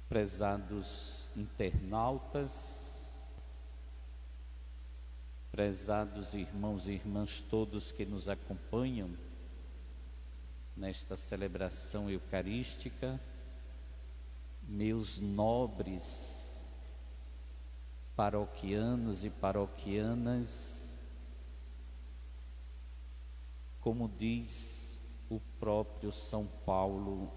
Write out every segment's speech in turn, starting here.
Prezados internautas, prezados irmãos e irmãs todos que nos acompanham nesta celebração eucarística, meus nobres paroquianos e paroquianas, como diz o próprio São Paulo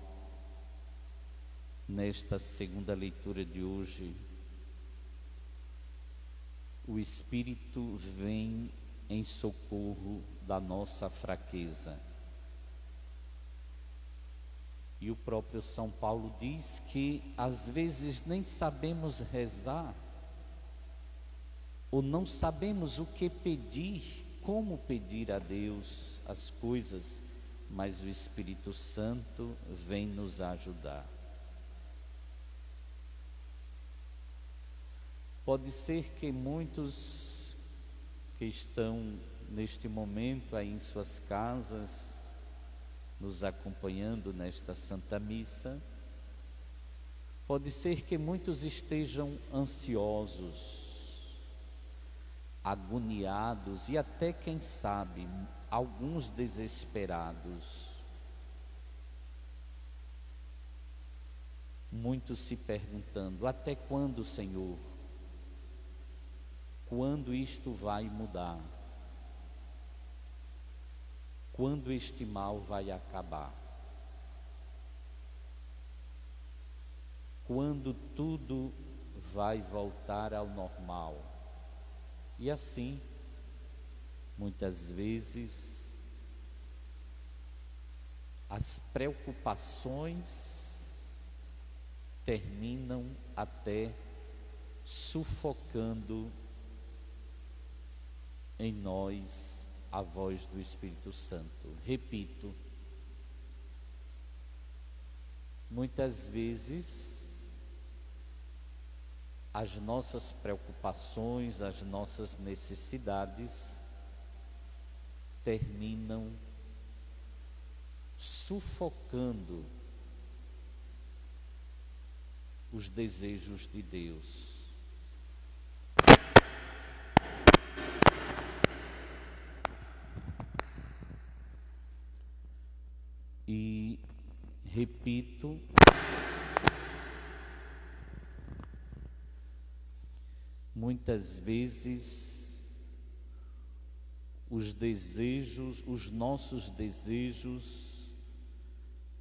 nesta segunda leitura de hoje, o Espírito vem em socorro da nossa fraqueza. E o próprio São Paulo diz que às vezes nem sabemos rezar, ou não sabemos o que pedir, como pedir a Deus as coisas, mas o Espírito Santo vem nos ajudar. Pode ser que muitos que estão neste momento aí em suas casas, nos acompanhando nesta Santa Missa, pode ser que muitos estejam ansiosos, agoniados e até, quem sabe, alguns desesperados. Muitos se perguntando: até quando, Senhor? Quando isto vai mudar? Quando este mal vai acabar? Quando tudo vai voltar ao normal? E assim, muitas vezes, as preocupações terminam até sufocando em nós a voz do Espírito Santo. Repito, muitas vezes as nossas preocupações, as nossas necessidades terminam sufocando os desejos de Deus. E repito, muitas vezes os desejos, os nossos desejos,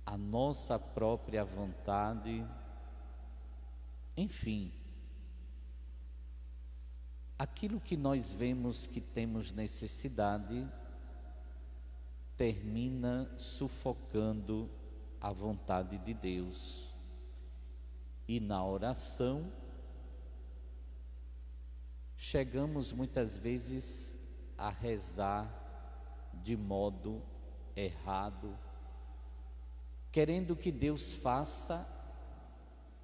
a nossa própria vontade, enfim, aquilo que nós vemos que temos necessidade, termina sufocando a vontade de Deus. E na oração, chegamos muitas vezes a rezar de modo errado, querendo que Deus faça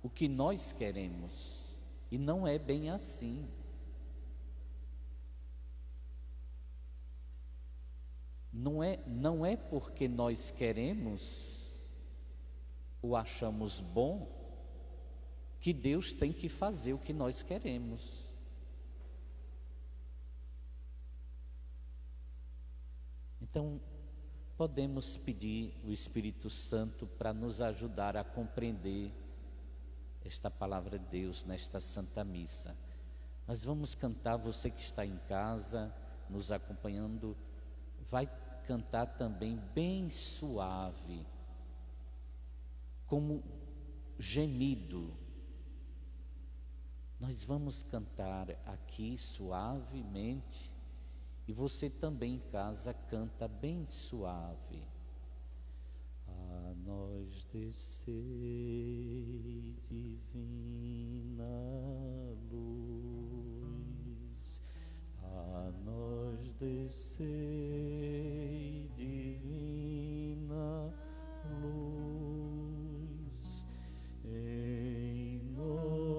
o que nós queremos, e não é bem assim. Não é porque nós queremos ou achamos bom que Deus tem que fazer o que nós queremos. Então, podemos pedir o Espírito Santo para nos ajudar a compreender esta palavra de Deus nesta Santa Missa. Nós vamos cantar, você que está em casa, nos acompanhando, vai cantar também bem suave, como gemido. Nós vamos cantar aqui suavemente, e você também em casa canta bem suave. A nós descei divina luz, a nós descei divina luz, em nossas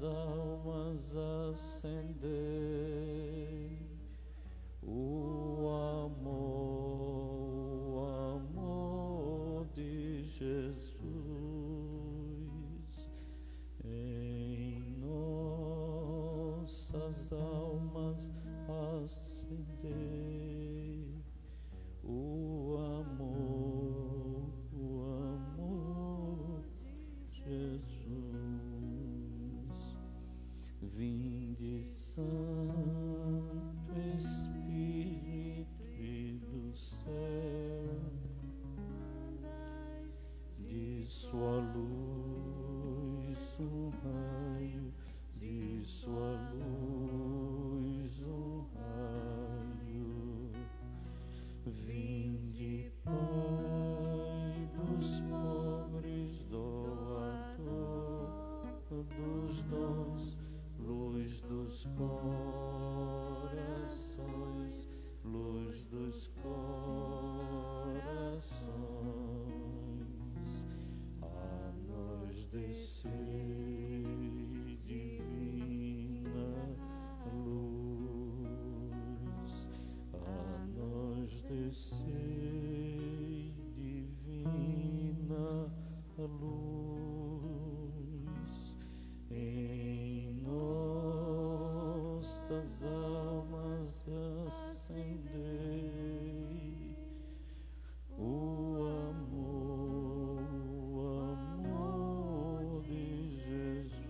almas acendei o amor de Jesus. almas acender o amor de Jesus. Vinde, Santo Espírito do céu, de sua luz um raio, de sua luz um raio. Vinde, Pai dos pobres, doador dos dons, luz dos corações, luz dos corações. A nós descei, divina luz, a nós descei, divina luz, em nossas almas acendei o amor de Jesus,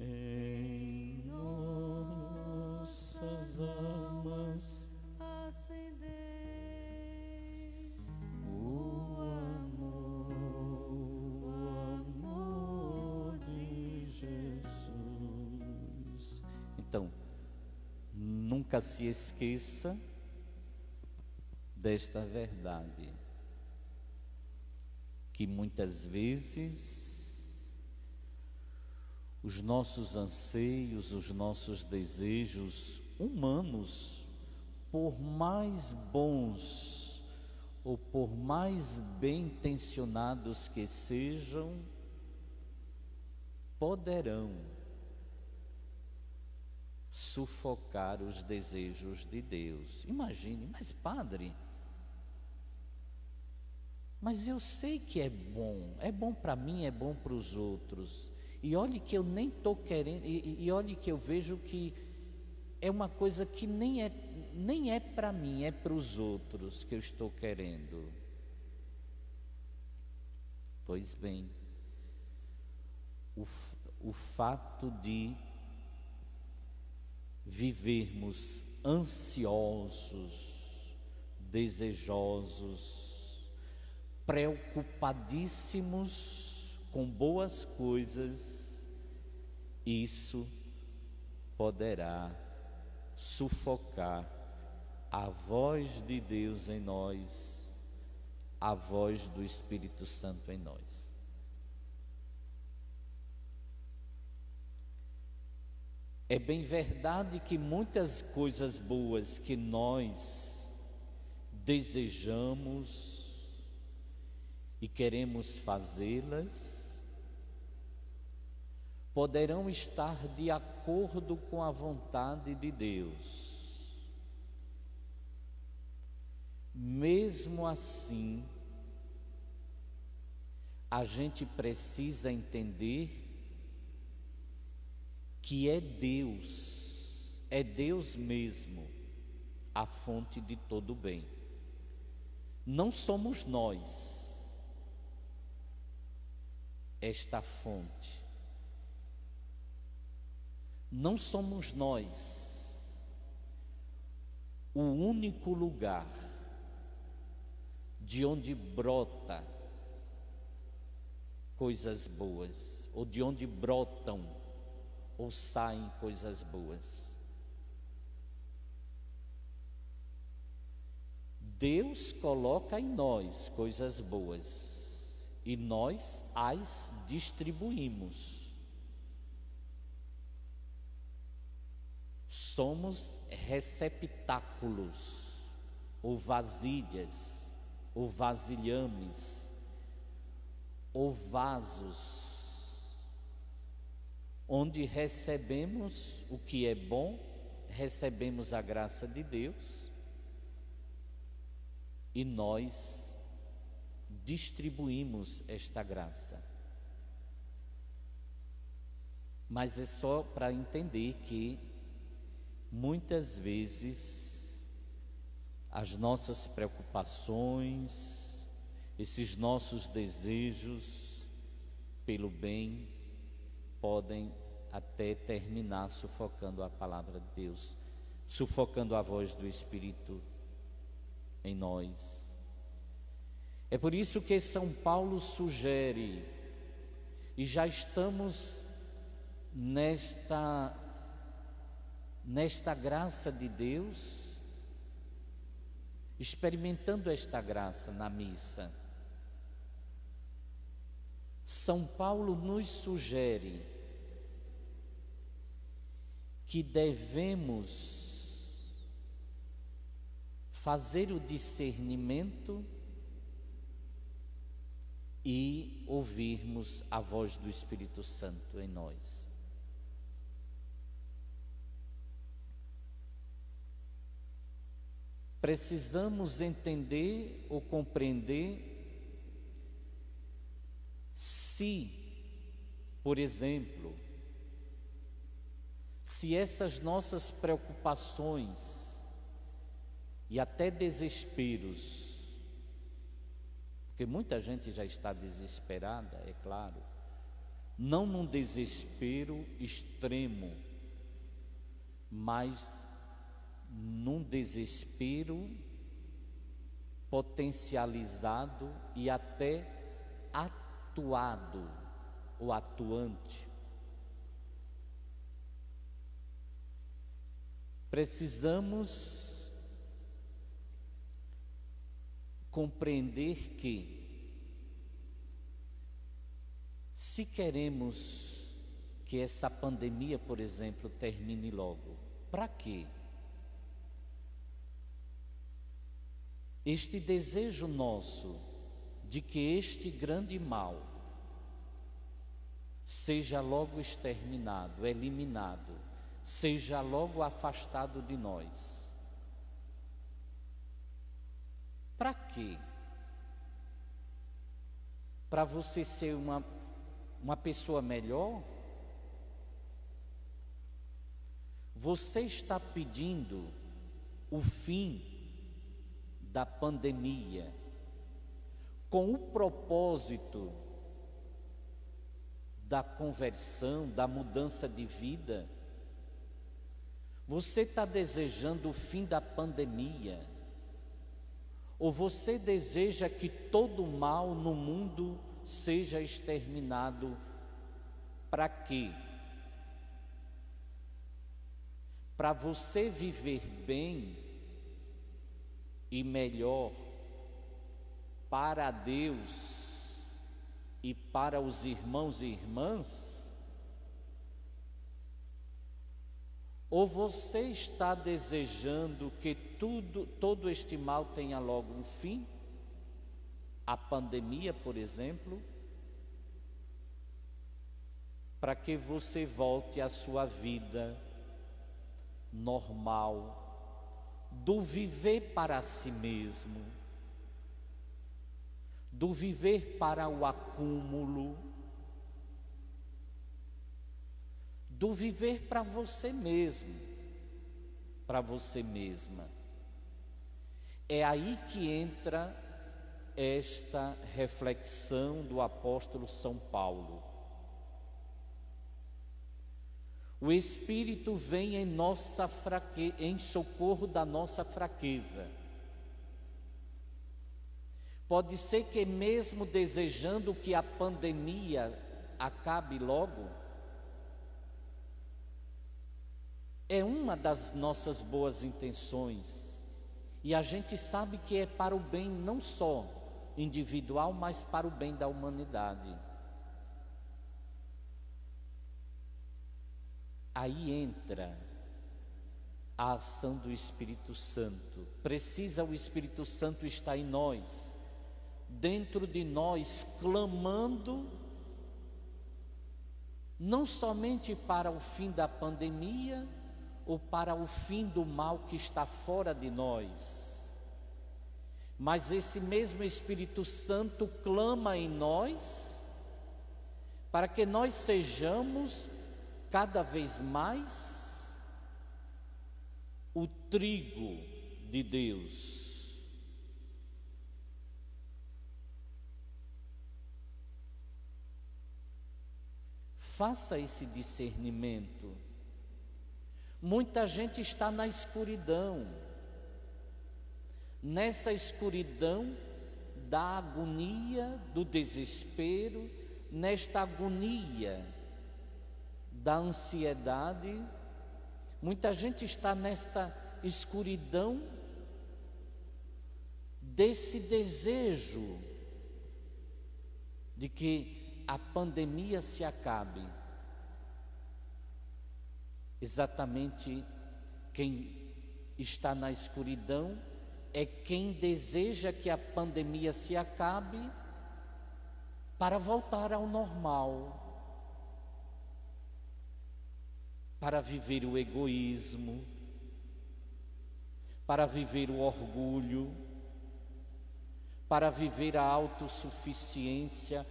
em nossas almas acendei o amor de Jesus. Então, nunca se esqueça desta verdade, que muitas vezes os nossos anseios, os nossos desejos humanos, por mais bons ou por mais bem intencionados que sejam, poderão sufocar os desejos de Deus. Imagine, mas padre, mas eu sei que é bom para mim, é bom para os outros, e olhe que eu nem estou querendo, e olhe que eu vejo que é uma coisa que nem é para mim, é para os outros que eu estou querendo. Pois bem, o fato de vivermos ansiosos, desejosos, preocupadíssimos com boas coisas, isso poderá sufocar a voz de Deus em nós, a voz do Espírito Santo em nós. É bem verdade que muitas coisas boas que nós desejamos e queremos fazê-las, poderão estar de acordo com a vontade de Deus. Mesmo assim, a gente precisa entender que é Deus mesmo a fonte de todo o bem. Não somos nós esta fonte. Não somos nós o único lugar de onde brota coisas boas, ou de onde brotam ou saem coisas boas. Deus coloca em nós coisas boas e nós as distribuímos. Somos receptáculos, ou vasilhas, ou vasilhames, ou vasos, onde recebemos o que é bom, recebemos a graça de Deus e nós distribuímos esta graça. Mas é só para entender que muitas vezes as nossas preocupações, esses nossos desejos pelo bem, podem até terminar sufocando a palavra de Deus, sufocando a voz do Espírito em nós. É por isso que São Paulo sugere, e já estamos nesta graça de Deus, experimentando esta graça na missa. São Paulo nos sugere que devemos fazer o discernimento e ouvirmos a voz do Espírito Santo em nós. Precisamos entender ou compreender se, por exemplo, se essas nossas preocupações e até desesperos, porque muita gente já está desesperada, é claro, não num desespero extremo, mas num desespero potencializado e até atuado ou atuante. Precisamos compreender que, se queremos que essa pandemia, por exemplo, termine logo, para quê? Este desejo nosso de que este grande mal seja logo exterminado, eliminado, seja logo afastado de nós. Para quê? Para você ser uma pessoa melhor? Você está pedindo o fim da pandemia com o propósito da conversão, da mudança de vida? Você está desejando o fim da pandemia? Ou você deseja que todo o mal no mundo seja exterminado? Para quê? Para você viver bem e melhor para Deus e para os irmãos e irmãs? Ou você está desejando que todo este mal tenha logo um fim? A pandemia, por exemplo, para que você volte à sua vida normal, do viver para si mesmo, do viver para o acúmulo, do viver para você mesmo, para você mesma. É aí que entra esta reflexão do apóstolo São Paulo. O Espírito vem em socorro da nossa fraqueza. Pode ser que mesmo desejando que a pandemia acabe logo, é uma das nossas boas intenções, e a gente sabe que é para o bem não só individual, mas para o bem da humanidade. Aí entra a ação do Espírito Santo. Precisa o Espírito Santo estar em nós, dentro de nós, clamando não somente para o fim da pandemia ou para o fim do mal que está fora de nós, mas esse mesmo Espírito Santo clama em nós para que nós sejamos cada vez mais o trigo de Deus. Faça esse discernimento. Muita gente está na escuridão. Nessa escuridão da agonia, do desespero, nesta agonia da ansiedade, muita gente está nesta escuridão desse desejo de que a pandemia se acabe. Exatamente quem está na escuridão é quem deseja que a pandemia se acabe para voltar ao normal, para viver o egoísmo, para viver o orgulho, para viver a autossuficiência,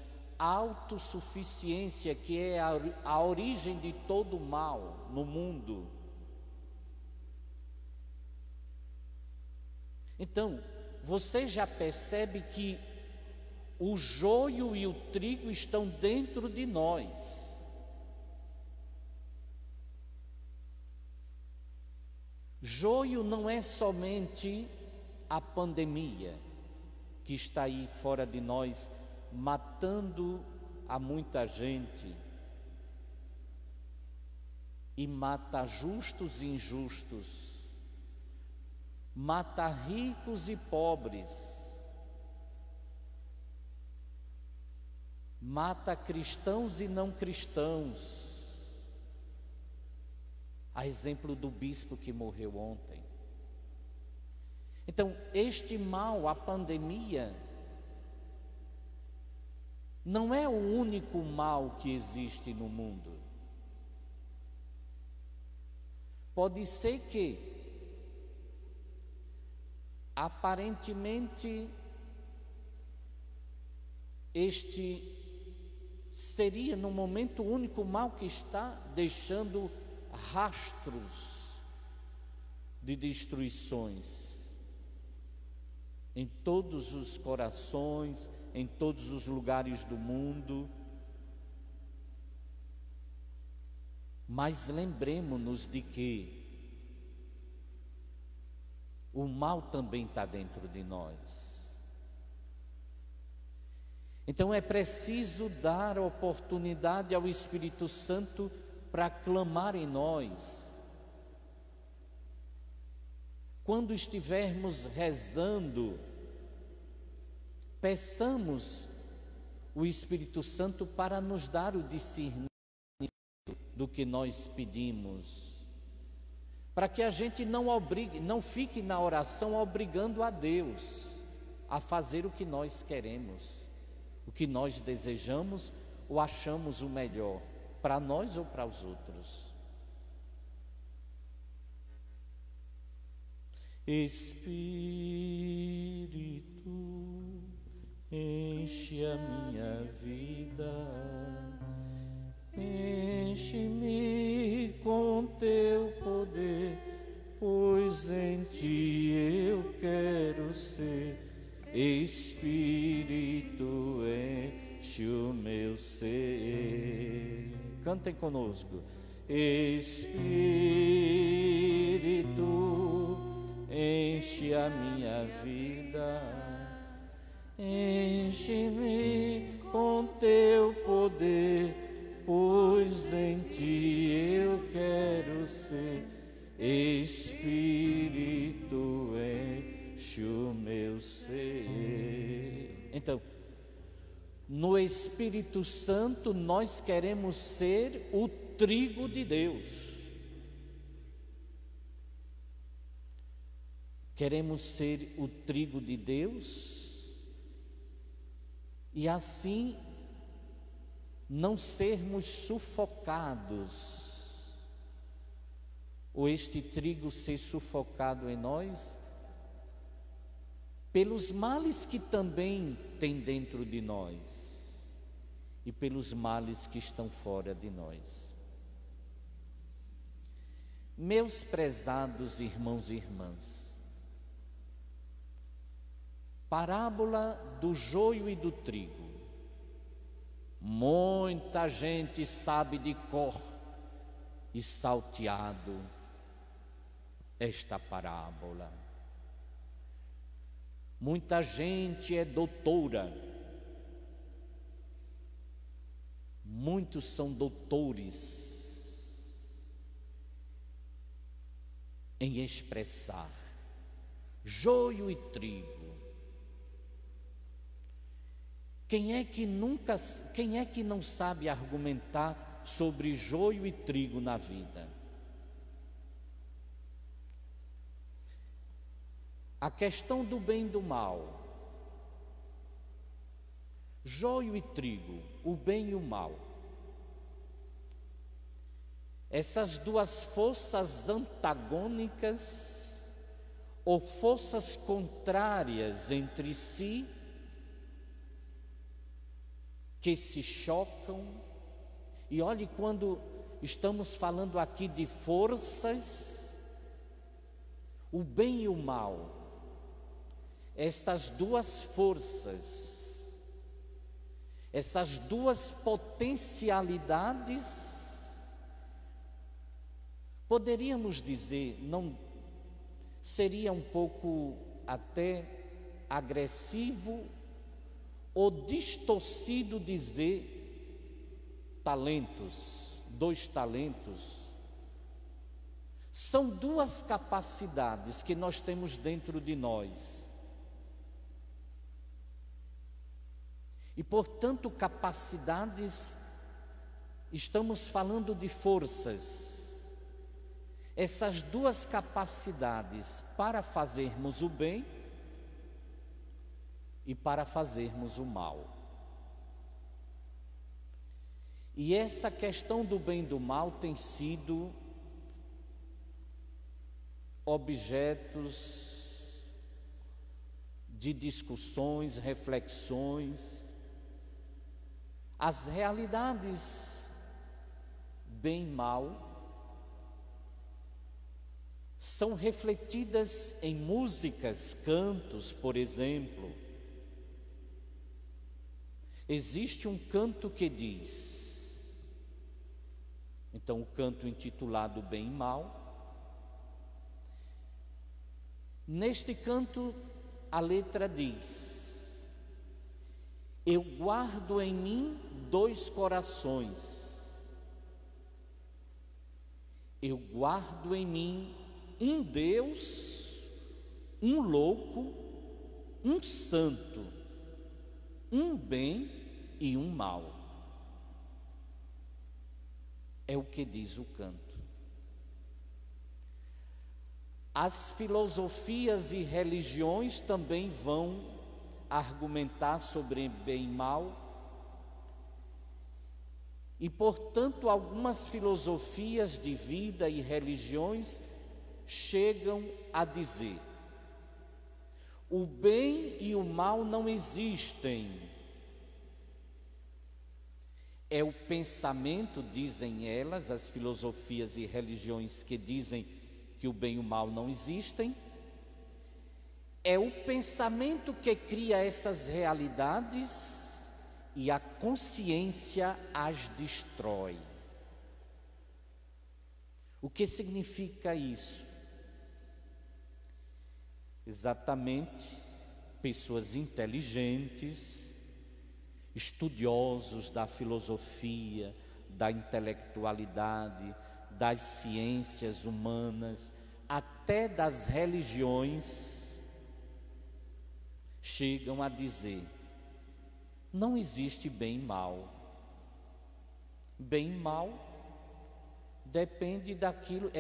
que é a origem de todo o mal no mundo. Então, você já percebe que o joio e o trigo estão dentro de nós. Joio não é somente a pandemia que está aí fora de nós, matando a muita gente, e mata justos e injustos, mata ricos e pobres, mata cristãos e não cristãos, a exemplo do bispo que morreu ontem. Então, este mal, a pandemia, não é o único mal que existe no mundo. Pode ser que, aparentemente, este seria no momento o único mal que está deixando rastros de destruições em todos os corações, em todos os lugares do mundo. Mas lembremos-nos de que o mal também está dentro de nós. Então é preciso dar oportunidade ao Espírito Santo para clamar em nós. Quando estivermos rezando, peçamos o Espírito Santo para nos dar o discernimento do que nós pedimos, para que a gente não fique na oração obrigando a Deus a fazer o que nós queremos, o que nós desejamos ou achamos o melhor para nós ou para os outros. Espírito, enche a minha vida, enche-me com teu poder, pois em ti eu quero ser. Espírito, enche o meu ser. Cantem conosco. Espírito, enche a minha vida, enche-me com teu poder, pois em ti eu quero ser. Espírito, enche o meu ser. Então, no Espírito Santo nós queremos ser o trigo de Deus. Queremos ser o trigo de Deus e assim não sermos sufocados, ou este trigo ser sufocado em nós pelos males que também tem dentro de nós e pelos males que estão fora de nós. Meus prezados irmãos e irmãs, parábola do joio e do trigo. Muita gente sabe de cor e salteado esta parábola. Muita gente é doutora, muitos são doutores em expressar joio e trigo. Quem é que não sabe argumentar sobre joio e trigo na vida? A questão do bem e do mal, joio e trigo, o bem e o mal. Essas duas forças antagônicas ou forças contrárias entre si, que se chocam. E olhe, quando estamos falando aqui de forças, o bem e o mal, estas duas forças, essas duas potencialidades, poderíamos dizer, não seria um pouco até agressivo ou distorcido dizer talentos, 2 talentos. São duas capacidades que nós temos dentro de nós. E, portanto, capacidades, estamos falando de forças. Essas duas capacidades para fazermos o bem e para fazermos o mal. E essa questão do bem e do mal tem sido objetos de discussões, reflexões. As realidades bem e mal são refletidas em músicas, cantos, por exemplo. Existe um canto que diz, então o canto intitulado Bem e Mal. Neste canto a letra diz: eu guardo em mim 2 corações, eu guardo em mim um Deus, um louco, um santo, um bem e um mal. É o que diz o canto. As filosofias e religiões também vão argumentar sobre bem e mal. E, portanto, algumas filosofias de vida e religiões chegam a dizer: o bem e o mal não existem. É o pensamento, dizem elas, as filosofias e religiões que dizem que o bem e o mal não existem. É o pensamento que cria essas realidades e a consciência as destrói. O que significa isso? Exatamente, pessoas inteligentes, estudiosos da filosofia, da intelectualidade, das ciências humanas, até das religiões, chegam a dizer: não existe bem e mal. Bem e mal depende daquilo,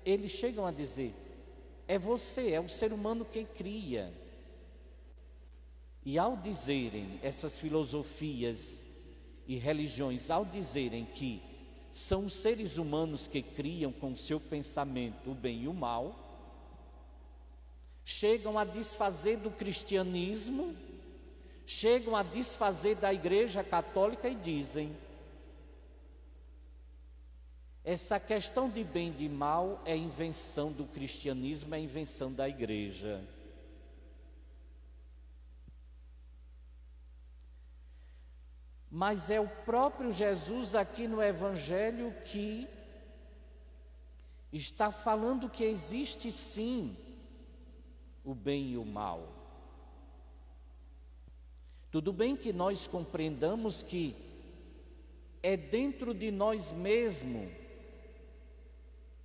eles chegam a dizer: é você, é o ser humano quem cria. E ao dizerem, essas filosofias e religiões, ao dizerem que são os seres humanos que criam com o seu pensamento o bem e o mal, chegam a desfazer do cristianismo, chegam a desfazer da Igreja Católica e dizem: Essa questão de bem e de mal é invenção do cristianismo, é invenção da igreja. Mas é o próprio Jesus aqui no Evangelho que está falando que existe sim o bem e o mal. Tudo bem que nós compreendamos que é dentro de nós mesmos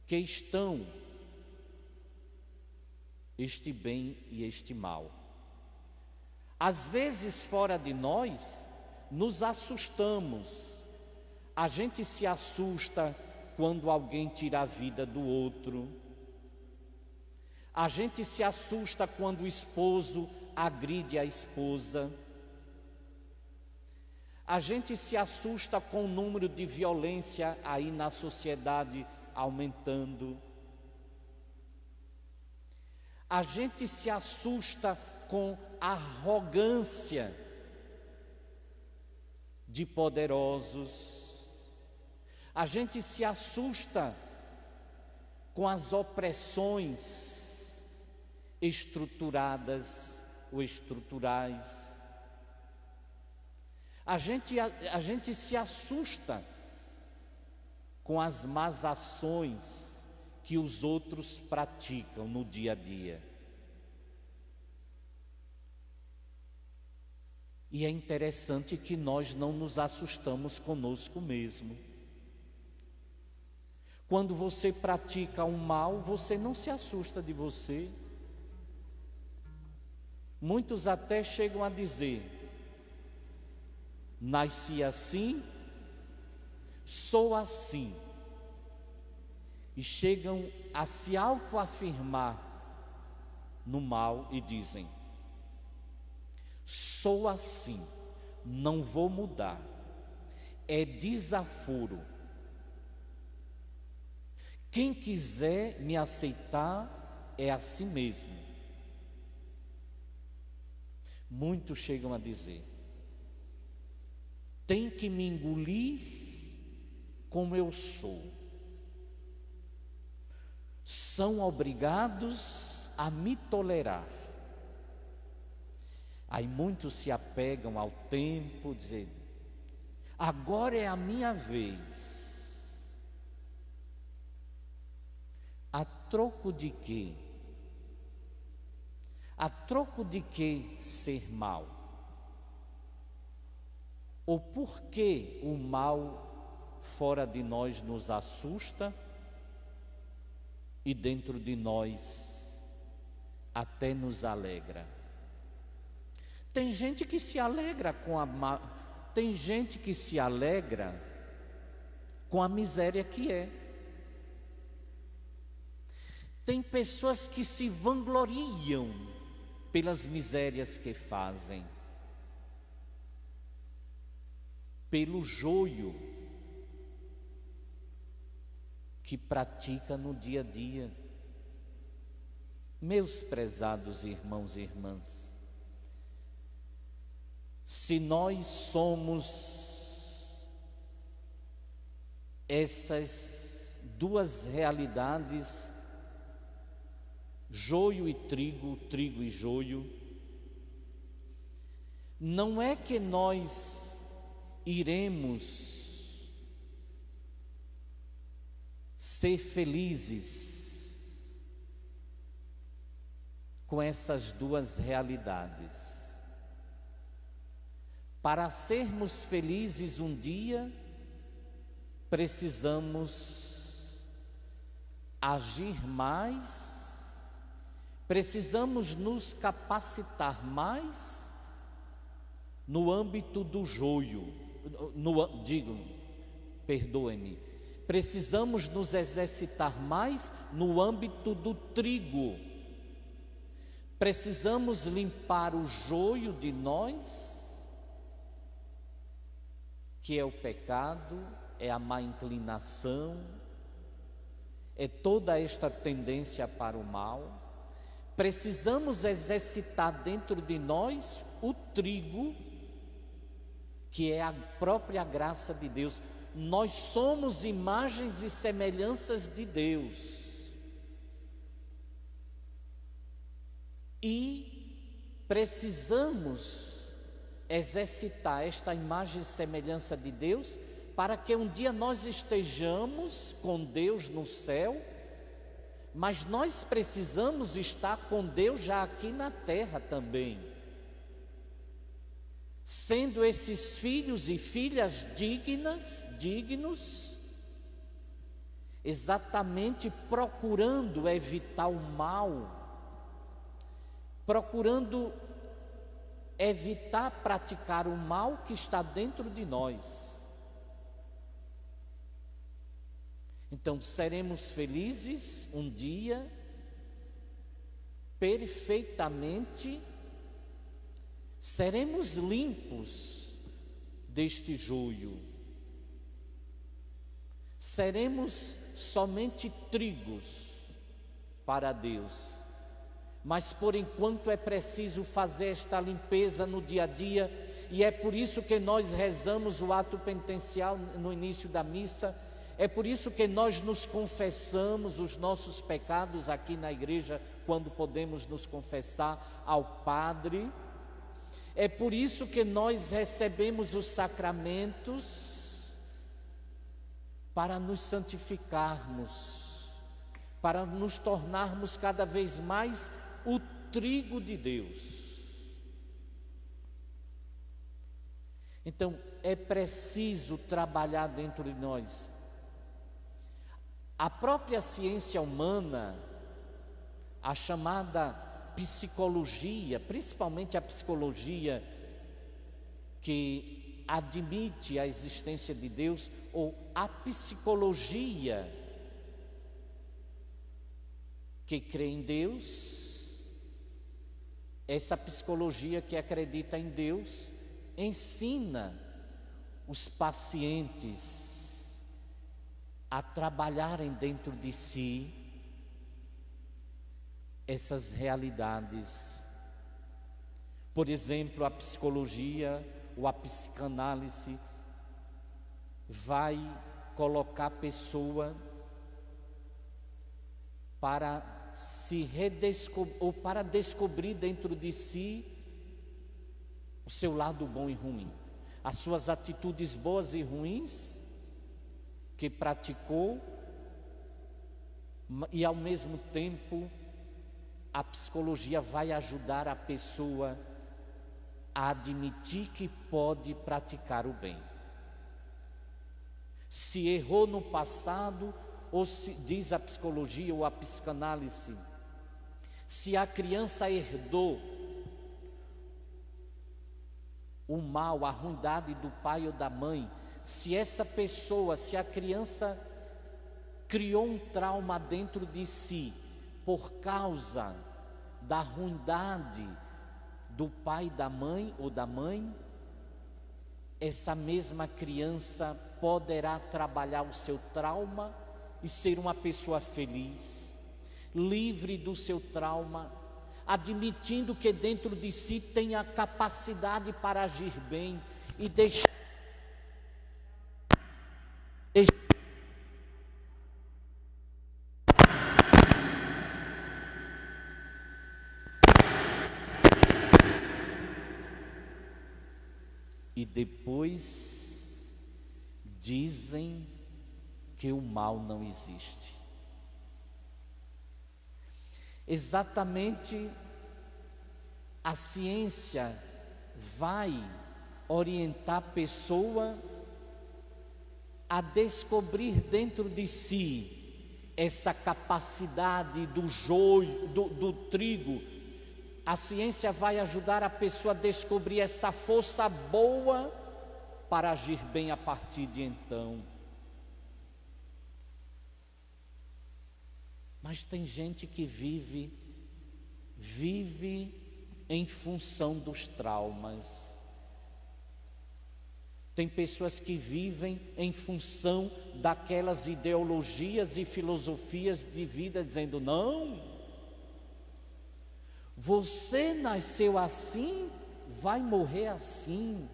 que estão este bem e este mal. Às vezes, fora de nós, nos assustamos. A gente se assusta quando alguém tira a vida do outro. A gente se assusta quando o esposo agride a esposa. A gente se assusta com o número de violência aí na sociedade aumentando. A gente se assusta com a arrogância de poderosos. A gente se assusta com as opressões estruturadas ou estruturais. A gente se assusta com as más ações que os outros praticam no dia a dia. E é interessante que nós não nos assustamos conosco mesmo. Quando você pratica um mal, você não se assusta de você. Muitos até chegam a dizer: nasci assim, sou assim. E chegam a se autoafirmar no mal e dizem: sou assim, não vou mudar. É desaforo. Quem quiser me aceitar é assim mesmo. Muitos chegam a dizer: tem que me engolir como eu sou. São obrigados a me tolerar. Aí muitos se apegam ao tempo, dizendo: agora é a minha vez. A troco de quê? A troco de que ser mal? Ou por que o mal fora de nós nos assusta e dentro de nós até nos alegra? Tem gente que se alegra tem gente que se alegra com a miséria que é. Tem pessoas que se vangloriam pelas misérias que fazem, pelo joio que pratica no dia a dia. Meus prezados irmãos e irmãs, se nós somos essas duas realidades, joio e trigo, trigo e joio, não é que nós iremos ser felizes com essas duas realidades. Para sermos felizes um dia, precisamos agir mais, precisamos nos capacitar mais no âmbito do joio, perdoem-me, precisamos nos exercitar mais no âmbito do trigo. Precisamos limpar o joio de nós, que é o pecado, é a má inclinação, é toda esta tendência para o mal. Precisamos exercitar dentro de nós o trigo, que é a própria graça de Deus, nós somos imagens e semelhanças de Deus. E precisamos exercitar esta imagem e semelhança de Deus para que um dia nós estejamos com Deus no céu, mas nós precisamos estar com Deus já aqui na terra também, sendo esses filhos e filhas dignos, exatamente procurando evitar o mal, procurando evitar praticar o mal que está dentro de nós. Então seremos felizes um dia, perfeitamente, seremos limpos deste joio, seremos somente trigos para Deus, mas por enquanto é preciso fazer esta limpeza no dia a dia, e é por isso que nós rezamos o ato penitencial no início da missa, é por isso que nós nos confessamos os nossos pecados aqui na igreja, quando podemos nos confessar ao Padre. É por isso que nós recebemos os sacramentos, para nos santificarmos, para nos tornarmos cada vez mais o trigo de Deus. Então é preciso trabalhar dentro de nós. A própria ciência humana, a chamada psicologia, principalmente a psicologia que admite a existência de Deus, ou a psicologia que crê em Deus, essa psicologia que acredita em Deus, ensina os pacientes a trabalharem dentro de si essas realidades. Por exemplo, a psicologia ou a psicanálise vai colocar a pessoa para se redescobrir, ou para descobrir dentro de si o seu lado bom e ruim, as suas atitudes boas e ruins que praticou, e ao mesmo tempo a psicologia vai ajudar a pessoa a admitir que pode praticar o bem. Se errou no passado, ou se, diz a psicologia ou a psicanálise, se a criança herdou o mal, a ruindade do pai ou da mãe, se essa pessoa, se a criança criou um trauma dentro de si por causa da ruindade do pai, da mãe ou da mãe, essa mesma criança poderá trabalhar o seu trauma e ser uma pessoa feliz, livre do seu trauma, admitindo que dentro de si tem a capacidade para agir bem e deixar e depois dizem que o mal não existe. Exatamente, a ciência vai orientar a pessoa a descobrir dentro de si essa capacidade do joio, do trigo. A ciência vai ajudar a pessoa a descobrir essa força boa para agir bem a partir de então. Mas tem gente que vive em função dos traumas. Tem pessoas que vivem em função daquelas ideologias e filosofias de vida, dizendo: não, você nasceu assim, vai morrer assim.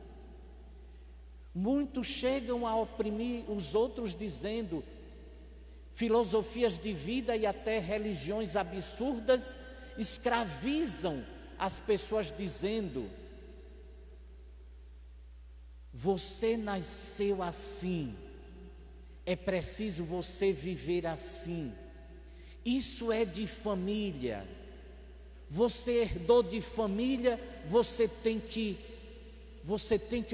Muitos chegam a oprimir os outros dizendo filosofias de vida e até religiões absurdas, escravizam as pessoas dizendo: você nasceu assim, é preciso você viver assim, isso é de família, você herdou de família, você tem que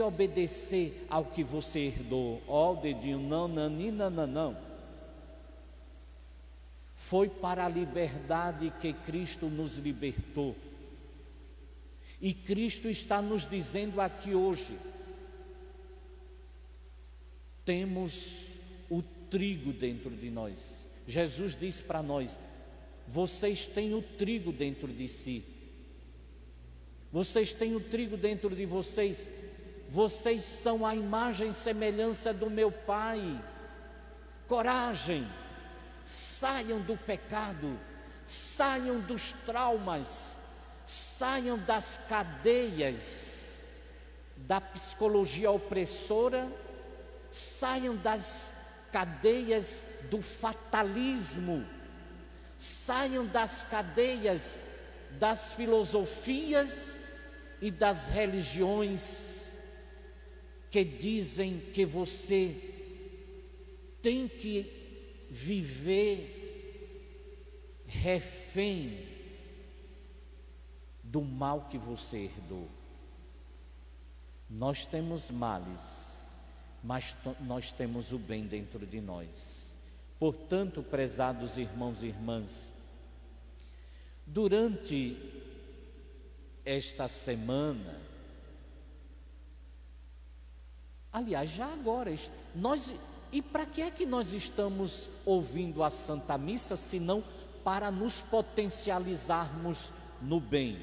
obedecer ao que você herdou. Ó, o dedinho, não. Foi para a liberdade que Cristo nos libertou. E Cristo está nos dizendo aqui hoje: temos o trigo dentro de nós. Jesus diz para nós: vocês têm o trigo dentro de si. Vocês têm o trigo dentro de vocês. Vocês são a imagem e semelhança do meu Pai. Coragem, saiam do pecado, saiam dos traumas, saiam das cadeias da psicologia opressora, saiam das cadeias do fatalismo, saiam das cadeias das filosofias e das religiões que dizem que você tem que viver refém do mal que você herdou. Nós temos males, mas nós temos o bem dentro de nós. Portanto, prezados irmãos e irmãs, durante esta semana, aliás, já agora, e para que é que nós estamos ouvindo a Santa Missa, senão para nos potencializarmos no bem?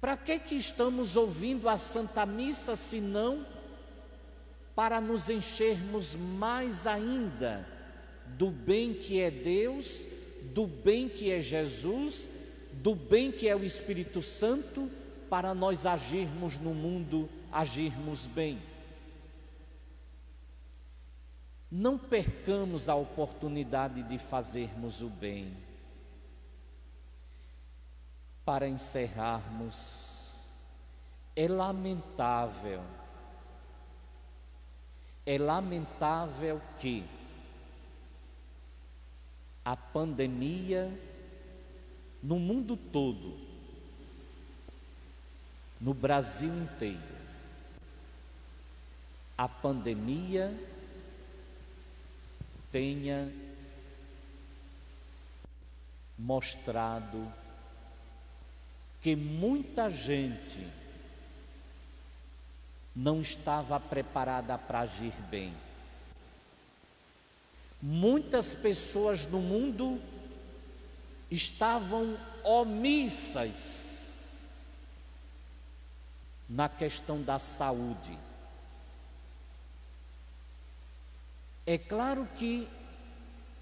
Para que estamos ouvindo a Santa Missa, senão para nos enchermos mais ainda do bem que é Deus, do bem que é Jesus, do bem que é o Espírito Santo, para nós agirmos no mundo, agirmos bem. Não percamos a oportunidade de fazermos o bem. Para encerrarmos, é lamentável que a pandemia no mundo todo, no Brasil inteiro, a pandemia tenha mostrado que muita gente não estava preparada para agir bem. Muitas pessoas no mundo estavam omissas na questão da saúde. É claro que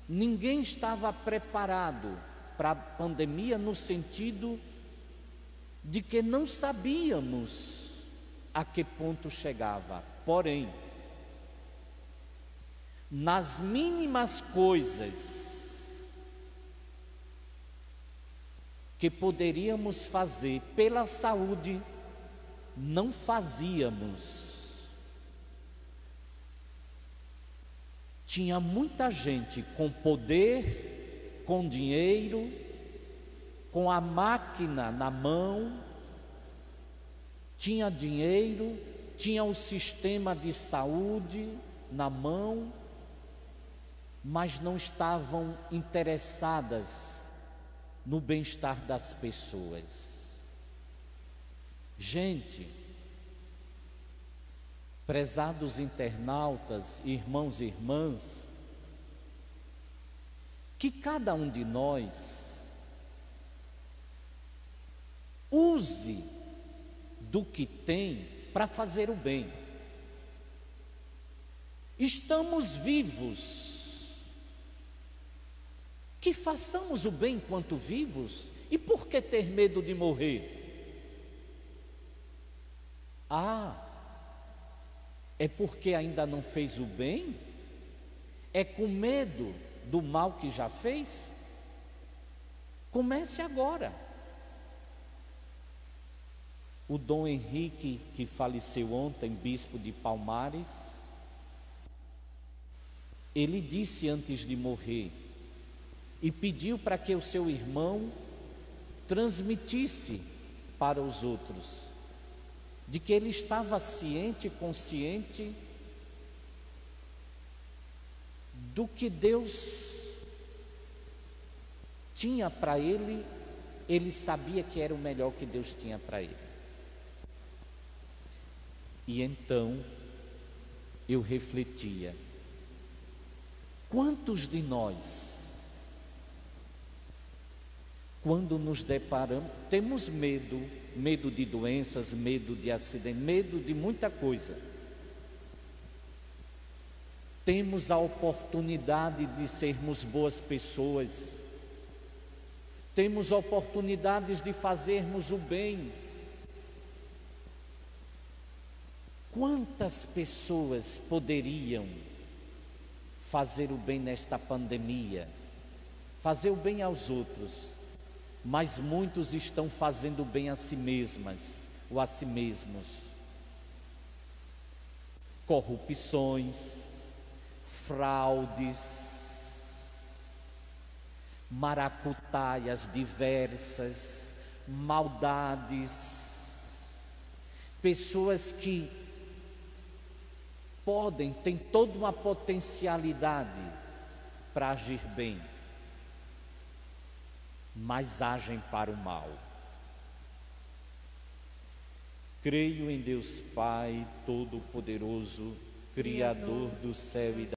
ninguém estava preparado para a pandemia no sentido de que não sabíamos a que ponto chegava. Porém, nas mínimas coisas que poderíamos fazer pela saúde, não fazíamos. Tinha muita gente com poder, com dinheiro, com a máquina na mão, tinha dinheiro, tinha o sistema de saúde na mão, mas não estavam interessadas no bem-estar das pessoas. Gente, prezados internautas, irmãos e irmãs, que cada um de nós use do que tem para fazer o bem. Estamos vivos, que façamos o bem enquanto vivos. E por que ter medo de morrer? É porque ainda não fez o bem? É com medo do mal que já fez? Comece agora. O Dom Henrique, que faleceu ontem, bispo de Palmares, ele disse antes de morrer, e pediu para que o seu irmão transmitisse para os outros, de que ele estava ciente, consciente do que Deus tinha para ele. Ele sabia que era o melhor que Deus tinha para ele. E então eu refletia, quantos de nós, quando nos deparamos, temos medo de doenças, medo de acidente, medo de muita coisa. Temos a oportunidade de sermos boas pessoas, temos oportunidades de fazermos o bem. Quantas pessoas poderiam fazer o bem nesta pandemia, fazer o bem aos outros, mas muitos estão fazendo o bem a si mesmas ou a si mesmos. Corrupções, fraudes, maracutaias diversas, maldades, pessoas que têm toda uma potencialidade para agir bem, mas agem para o mal. Creio em Deus Pai Todo-Poderoso, Criador do céu e da